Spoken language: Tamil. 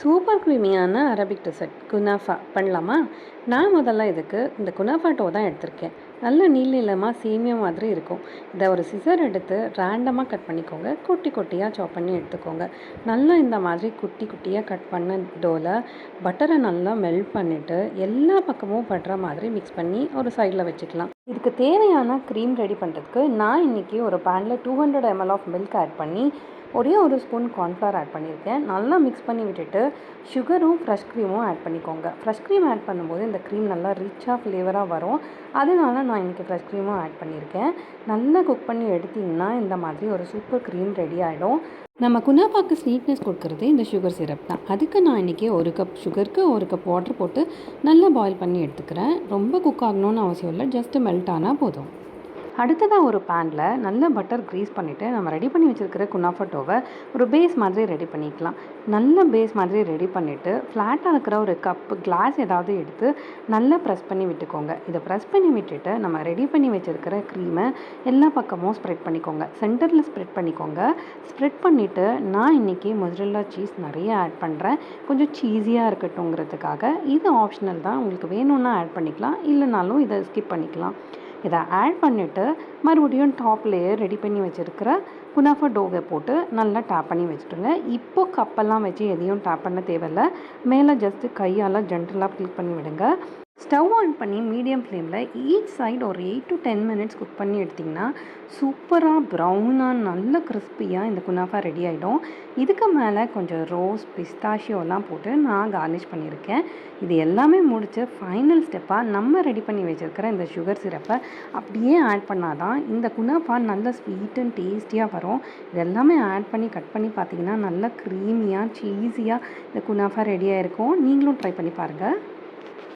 சூப்பர் க்ரீமியான அரபிக் டெசர்ட் குனாஃபா பண்ணலாமா? நான் முதல்ல இதுக்கு இந்த குனாஃபா டோ தான் எடுத்திருக்கேன். நல்ல நீளமாக சேமியா மாதிரி இருக்கும். இதை ஒரு சிசர் எடுத்து ரேண்டமாக கட் பண்ணிக்கோங்க. குட்டி குட்டியாக சாப் பண்ணி எடுத்துக்கோங்க. நல்லா இந்த மாதிரி குட்டி குட்டியாக கட் பண்ண டோவில் பட்டரை நல்லா மெல்ட் பண்ணிவிட்டு எல்லா பக்கமும் படுற மாதிரி மிக்ஸ் பண்ணி ஒரு சைடில் வச்சுக்கலாம். இதுக்கு தேவையான க்ரீம் ரெடி பண்ணுறதுக்கு நான் இன்றைக்கி ஒரு பேனில் 200 ml ஆஃப் மில்க் ஆட் பண்ணி ஒரே ஒரு ஸ்பூன் கார்ன்ஃப்ளவர் ஆட் பண்ணியிருக்கேன். நல்லா மிக்ஸ் பண்ணி விட்டுட்டு சுகரும் ஃப்ரெஷ் க்ரீமும் ஆட் பண்ணிக்கோங்க. ஃப்ரெஷ் க்ரீம் ஆட் பண்ணும்போது இந்த க்ரீம் நல்லா ரிச்சாக ஃப்ளேவராக வரும். அதனால நான் இன்றைக்கி ஃப்ரெஷ் க்ரீமும் ஆட் பண்ணியிருக்கேன். நல்லா குக் பண்ணி எடுத்திங்கன்னா இந்த மாதிரி ஒரு சூப்பர் க்ரீம் ரெடி ஆகிடும். நம்ம குனாஃபாக்கு ஸ்வீட்னஸ் கொடுக்குறது இந்த சுகர் சிரப் தான். அதுக்கு நான் இன்றைக்கி 1 கப் சுகருக்கு 1 கப் வாட்டர் போட்டு நல்லா பாயில் பண்ணி எடுத்துக்கிறேன். ரொம்ப குக் ஆகணும்னு அவசியம் இல்லை, ஜஸ்ட்டு மெல்ட் ஆனால் போதும். அடுத்ததாக ஒரு பேனில் நல்ல பட்டர் க்ரீஸ் பண்ணிவிட்டு நம்ம ரெடி பண்ணி வச்சுருக்கிற குனாஃபா டோவை ஒரு பேஸ் மாதிரி ரெடி பண்ணிக்கலாம். நல்ல பேஸ் மாதிரி ரெடி பண்ணிவிட்டு ஃப்ளாட்டாக இருக்கிற ஒரு கப்பு கிளாஸ் ஏதாவது எடுத்து நல்லா ப்ரெஸ் பண்ணி விட்டுக்கோங்க. இதை ப்ரெஸ் பண்ணி விட்டுட்டு நம்ம ரெடி பண்ணி வச்சுருக்கிற க்ரீமை எல்லா பக்கமும் ஸ்ப்ரெட் பண்ணிக்கோங்க. சென்டரில் ஸ்ப்ரெட் பண்ணிக்கோங்க. ஸ்ப்ரெட் பண்ணிவிட்டு நான் இன்றைக்கி மொசரெல்லா சீஸ் நிறைய ஆட் பண்ணுறேன். கொஞ்சம் சீஸியாக இருக்கட்டும்ங்கிறதுக்காக. இது ஆப்ஷனல் தான், உங்களுக்கு வேணும்னா ஆட் பண்ணிக்கலாம், இல்லைனாலும் இதை ஸ்கிப் பண்ணிக்கலாம். இதை ஆட் பண்ணிவிட்டு மறுபடியும் டாப் லேயர் ரெடி பண்ணி வச்சுருக்கிற குனாஃபா டோவை போட்டு நல்லா டேப் பண்ணி வச்சுட்டுங்க. இப்போ கப்பெல்லாம் வச்சு எதையும் டேப் பண்ண தேவையில்லை. மேலே ஜஸ்ட்டு கையால் ஜென்டலாக கிளிக் பண்ணி விடுங்க. ஸ்டவ் ஆன் பண்ணி மீடியம் ஃப்ளேமில் ஈச் சைடு ஒரு 8 to 10 minutes குக் பண்ணி எடுத்திங்கன்னா சூப்பராக ப்ரௌனாக நல்ல கிறிஸ்பியாக இந்த குனாஃபா ரெடி ஆகிடும். இதுக்கு மேலே கொஞ்சம் ரோஸ் பிஸ்தாஷியோலாம் போட்டு நான் கார்னிஷ் பண்ணியிருக்கேன். இது எல்லாமே முடித்து ஃபைனல் ஸ்டெப்பாக நம்ம ரெடி பண்ணி வச்சுருக்கிற இந்த சுகர் சிரப்பை அப்படியே ஆட் பண்ணால் தான் இந்த குனாஃபா நல்ல ஸ்வீட் அண்ட் டேஸ்டியாக வரும். இது எல்லாமே ஆட் பண்ணி கட் பண்ணி பார்த்திங்கன்னா நல்லா க்ரீமியாக சீஸியாக இந்த குனாஃபா ரெடியாக இருக்கும். நீங்களும் ட்ரை பண்ணி பாருங்கள்.